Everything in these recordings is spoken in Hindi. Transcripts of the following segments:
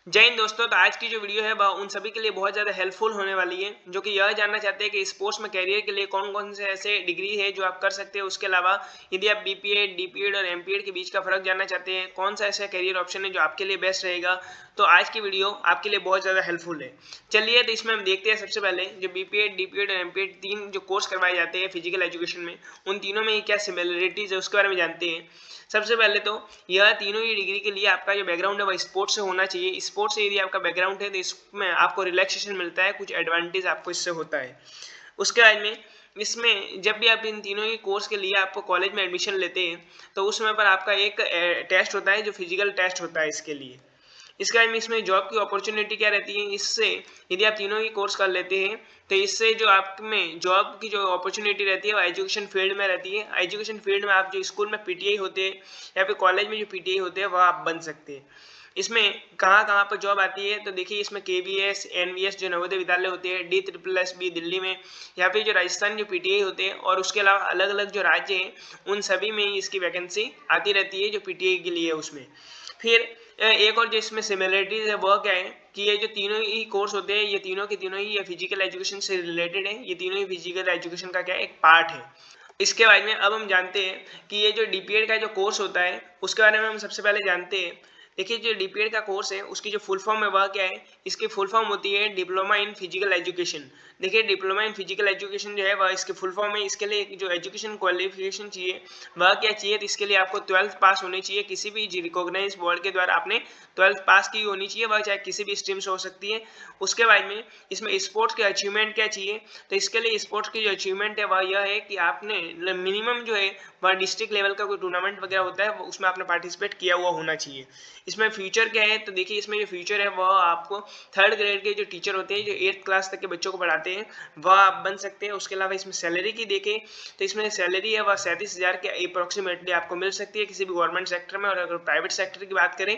जय हिंद दोस्तों। तो आज की जो वीडियो है वह उन सभी के लिए बहुत ज़्यादा हेल्पफुल होने वाली है जो कि यह जानना चाहते हैं कि स्पोर्ट्स में कैरियर के लिए कौन कौन से ऐसे डिग्री है जो आप कर सकते हैं। उसके अलावा यदि आप बीपीएड डीपीएड और एमपीएड के बीच का फ़र्क जानना चाहते हैं, कौन सा ऐसा कैरियर ऑप्शन है जो आपके लिए बेस्ट रहेगा, तो आज की वीडियो आपके लिए बहुत ज़्यादा हेल्पफुल है। चलिए तो इसमें हम देखते हैं। सबसे पहले जो बीपीएड डीपीएड और एमपीएड तीन जो कोर्स करवाए जाते हैं फिजिकल एजुकेशन में, उन तीनों में क्या सिमिलरिटीज़ है उसके बारे में जानते हैं। सबसे पहले तो यह तीनों ही डिग्री के लिए आपका जो बैकग्राउंड है वह स्पोर्ट्स से होना चाहिए। स्पोर्ट्स से यदि आपका बैकग्राउंड है तो इसमें आपको रिलैक्सेशन मिलता है, कुछ एडवांटेज आपको इससे होता है। उसके बाद में इसमें जब भी आप इन तीनों ही कोर्स के लिए आपको कॉलेज में एडमिशन लेते हैं तो उस समय पर आपका एक टेस्ट होता है जो फिजिकल टेस्ट होता है इसके लिए। इसके बाद में इसमें जॉब की अपॉर्चुनिटी क्या रहती है, इससे यदि आप तीनों ही कोर्स कर लेते हैं तो इससे जो आप में जॉब की जो अपॉर्चुनिटी रहती है वो एजुकेशन फील्ड में रहती है। एजुकेशन फील्ड में आप जो स्कूल में पीटीआई होते हैं या फिर कॉलेज में जो पीटीआई होते हैं वह आप बन सकते हैं। इसमें कहाँ कहाँ पर जॉब आती है तो देखिए, इसमें केवीएस एनवीएस जो नवोदय विद्यालय होते हैं, D triple S B Delhi में, या फिर जो राजस्थान जो पीटीआई होते हैं, और उसके अलावा अलग अलग जो राज्य हैं उन सभी में ही इसकी वैकेंसी आती रहती है जो पीटीआई के लिए है उसमें। फिर एक और जो इसमें सिमिलरिटीज है वह क्या है कि ये जो तीनों ही कोर्स होते हैं ये तीनों के तीनों ही ये फिजिकल एजुकेशन से रिलेटेड है। ये तीनों ही फिजिकल एजुकेशन का क्या है, एक पार्ट है। इसके बारे में अब हम जानते हैं कि ये जो डीपीएड का जो कोर्स होता है उसके बारे में हम सबसे पहले जानते हैं। देखिए, जो डीपीएड का कोर्स है उसकी जो फुल फॉर्म है वह क्या है, इसकी फुल फॉर्म होती है डिप्लोमा इन फिजिकल एजुकेशन। देखिए, डिप्लोमा इन फिजिकल एजुकेशन जो है वह इसकी फुल फॉर्म है। इसके लिए जो एजुकेशन क्वालिफिकेशन चाहिए वह क्या चाहिए, तो इसके लिए आपको 12th पास होनी चाहिए। किसी भी रिकॉग्नाइज बोर्ड के द्वारा आपने 12th पास की होनी चाहिए, वह चाहे किसी भी स्ट्रीम से हो सकती है। उसके बाद में इसमें स्पोर्ट्स के अचीवमेंट क्या चाहिए, तो इसके लिए स्पोर्ट्स की जो अचीवमेंट है वह यह है कि आपने मिनिमम जो है वह डिस्ट्रिक्ट लेवल का कोई टूर्नामेंट वगैरह होता है उसमें आपने पार्टिसिपेट किया हुआ होना चाहिए। इसमें फ्यूचर क्या है, तो देखिए इसमें जो फ्यूचर है वह आपको 3rd ग्रेड के जो टीचर होते हैं जो 8th क्लास तक के बच्चों को पढ़ाते हैं वह आप बन सकते हैं। उसके अलावा इसमें सैलरी की देखें तो इसमें सैलरी है वह 37,000 के अप्रोक्सीमेटली आपको मिल सकती है किसी भी गवर्नमेंट सेक्टर में। और अगर प्राइवेट सेक्टर की बात करें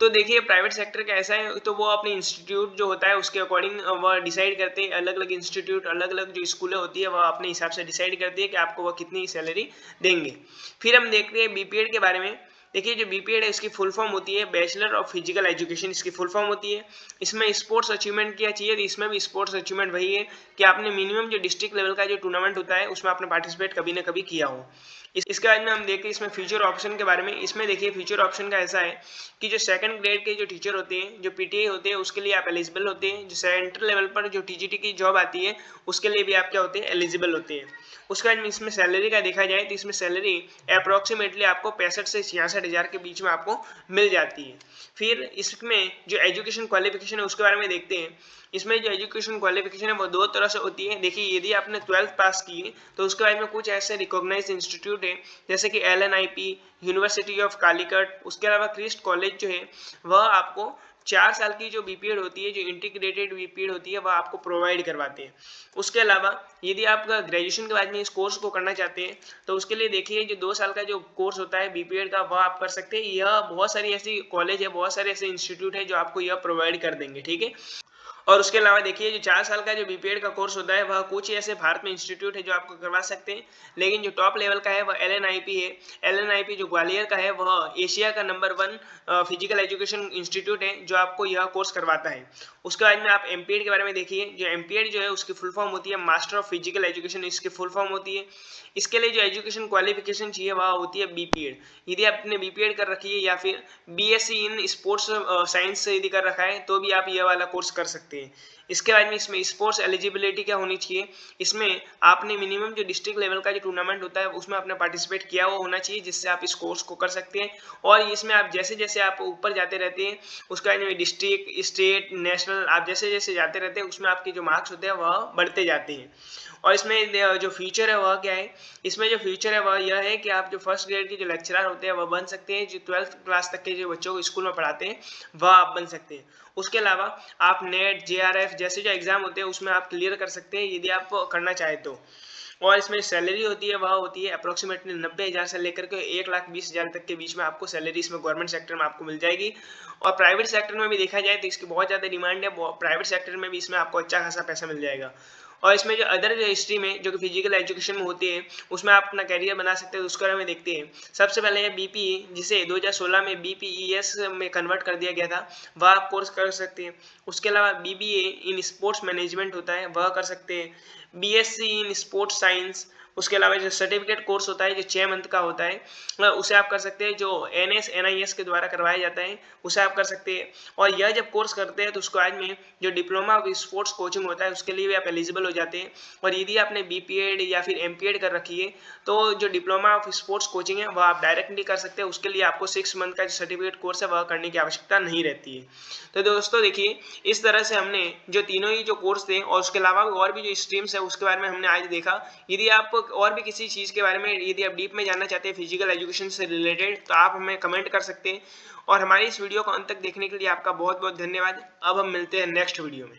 तो देखिए, प्राइवेट सेक्टर का ऐसा है तो वो अपने इंस्टीट्यूट जो होता है उसके अकॉर्डिंग वह डिसाइड करते हैं। अलग अलग इंस्टीट्यूट अलग अलग जो स्कूलें होती है वह अपने हिसाब से डिसाइड करती है कि आपको वह कितनी सैलरी देंगे। फिर हम देखते हैं बीपीएड के बारे में। देखिए, जो बीपीएड है इसकी फुल फॉर्म होती है बैचलर ऑफ फिजिकल एजुकेशन, इसकी फुल फॉर्म होती है। इसमें स्पोर्ट्स अचीवमेंट क्या चाहिए, तो इसमें भी स्पोर्ट्स अचीवमेंट वही है कि आपने मिनिमम जो डिस्ट्रिक्ट लेवल का जो टूर्नामेंट होता है उसमें आपने पार्टिसिपेट कभी ना कभी किया हो। इसके बाद में हम देखते हैं इसमें फ्यूचर ऑप्शन के बारे में। इसमें देखिए, फ्यूचर ऑप्शन का ऐसा है कि जो 2nd ग्रेड के जो टीचर होते हैं जो पीटीआई होते हैं उसके लिए आप एलिजिबल होते हैं। जो सेंट्रल लेवल पर जो टीजीटी की जॉब आती है उसके लिए भी आप क्या होते हैं, एलिजिबल होते हैं। उसके बाद में इसमें सैलरी का देखा जाए तो इसमें सैलरी अप्रोक्सीमेटली आपको 65 से 66,000 के बीच में आपको मिल जाती है। फिर इसमें जो एजुकेशन क्वालिफिकेशन है उसके बारे में देखते हैं। इसमें जो एजुकेशन क्वालिफिकेशन है वो 2 तरह से होती है। देखिए, यदि आपने 12th पास की है तो उसके बाद में कुछ ऐसे रिकॉग्नाइज्ड इंस्टीट्यूट है जैसे कि एलएनआईपी, यूनिवर्सिटी ऑफ कालीकट, उसके अलावा क्रिस्ट कॉलेज जो है वह आपको 4 साल की जो बीपीएड होती है, जो इंटीग्रेटेड बीपीएड होती है, वह आपको प्रोवाइड करवाते हैं। उसके अलावा यदि आप ग्रेजुएशन के बाद में इस कोर्स को करना चाहते हैं तो उसके लिए देखिए, जो 2 साल का जो कोर्स होता है बीपीएड का वह आप कर सकते हैं। यह बहुत सारी ऐसी कॉलेज है, बहुत सारे ऐसे इंस्टीट्यूट है जो आपको यह प्रोवाइड कर देंगे, ठीक है। और उसके अलावा देखिए, जो 4 साल का जो बीपीएड का कोर्स होता है वह कुछ ही ऐसे भारत में इंस्टीट्यूट है जो आपको करवा सकते हैं। लेकिन जो टॉप लेवल का है वह एलएनआईपी है। एलएनआईपी जो ग्वालियर का है वह एशिया का नंबर 1 फिजिकल एजुकेशन इंस्टीट्यूट है जो आपको यह कोर्स करवाता है। उसके बाद में आप एमपीएड के बारे में देखिए। जो एमपीएड जो है उसकी फुल फॉर्म होती है मास्टर ऑफ फिजिकल एजुकेशन, इसकी फुल फॉर्म होती है। इसके लिए जो एजुकेशन क्वालिफिकेशन चाहिए वह होती है बीपीएड। यदि आपने बीपीएड कर रखी है या फिर बीएससी इन स्पोर्ट्स साइंस से यदि कर रखा है तो भी आप यह वाला कोर्स कर सकते हैं। इसके बाद में इसमें स्पोर्ट्स एलिजिबिलिटी क्या होनी चाहिए, इसमें आपने मिनिमम जो डिस्ट्रिक्ट लेवल का जो टूर्नामेंट होता है उसमें आपने पार्टिसिपेट किया हुआ होना चाहिए जिससे आप इस कोर्स को कर सकते हैं। और इसमें आप जैसे जैसे आप ऊपर जाते रहते हैं उसका डिस्ट्रिक्ट स्टेट नेशनल आप जैसे जैसे जाते रहते हैं उसमें आपके जो मार्क्स होते हैं वह बढ़ते जाते हैं। और इसमें जो फ्यूचर है वह क्या है, इसमें जो फ्यूचर है वह यह है कि आप जो 1st ग्रेड के जो लेक्चरर होते हैं वह बन सकते हैं। जो 12th क्लास तक के जो बच्चों को स्कूल में पढ़ाते हैं वह आप बन सकते हैं। उसके अलावा आप नेट जेआरएफ जैसे जो एग्जाम होते हैं उसमें आप क्लियर कर सकते हैं यदि आप करना चाहें तो। और इसमें सैलरी होती है वह होती है अप्रोक्सीमेटली 90,000 से लेकर के 1,20,000 तक के बीच में आपको सैलरी इसमें गवर्नमेंट सेक्टर में आपको मिल जाएगी। और प्राइवेट सेक्टर में भी देखा जाए तो इसकी बहुत ज़्यादा डिमांड है। प्राइवेट सेक्टर में भी इसमें आपको अच्छा खासा पैसा मिल जाएगा। और इसमें जो अदर स्ट्रीम है जो कि फिजिकल एजुकेशन में होती है उसमें आप अपना कैरियर बना सकते हैं, तो उसके बारे में देखते हैं। सबसे पहले है बीपीई, जिसे 2016 में बीपीईएस में कन्वर्ट कर दिया गया था, वह आप कोर्स कर सकते हैं। उसके अलावा बीबीए इन स्पोर्ट्स मैनेजमेंट होता है, वह कर सकते हैं। बीएससी इन स्पोर्ट्स साइंस, उसके अलावा जो सर्टिफिकेट कोर्स होता है जो 6 मंथ का होता है उसे आप कर सकते हैं, जो NS-NIS के द्वारा करवाया जाता है उसे आप कर सकते हैं। और यह जब कोर्स करते हैं तो उसके बाद में जो डिप्लोमा ऑफ स्पोर्ट्स कोचिंग होता है उसके लिए भी आप एलिजिबल हो जाते हैं। और यदि आपने बीपीएड या फिर एमपीएड कर रखी है तो जो डिप्लोमा ऑफ स्पोर्ट्स कोचिंग है वह आप डायरेक्टली कर सकते हैं, उसके लिए आपको 6 मंथ का जो सर्टिफिकेट कोर्स है वह करने की आवश्यकता नहीं रहती है। तो दोस्तों देखिए, इस तरह से हमने जो तीनों ही जो कोर्स थे और उसके अलावा और भी जो स्ट्रीम्स है उसके बारे में हमने आज देखा। यदि आप और भी किसी चीज़ के बारे में यदि आप डीप में जानना चाहते हैं फिजिकल एजुकेशन से रिलेटेड, तो आप हमें कमेंट कर सकते हैं। और हमारी इस वीडियो को अंत तक देखने के लिए आपका बहुत बहुत धन्यवाद। अब हम मिलते हैं नेक्स्ट वीडियो में।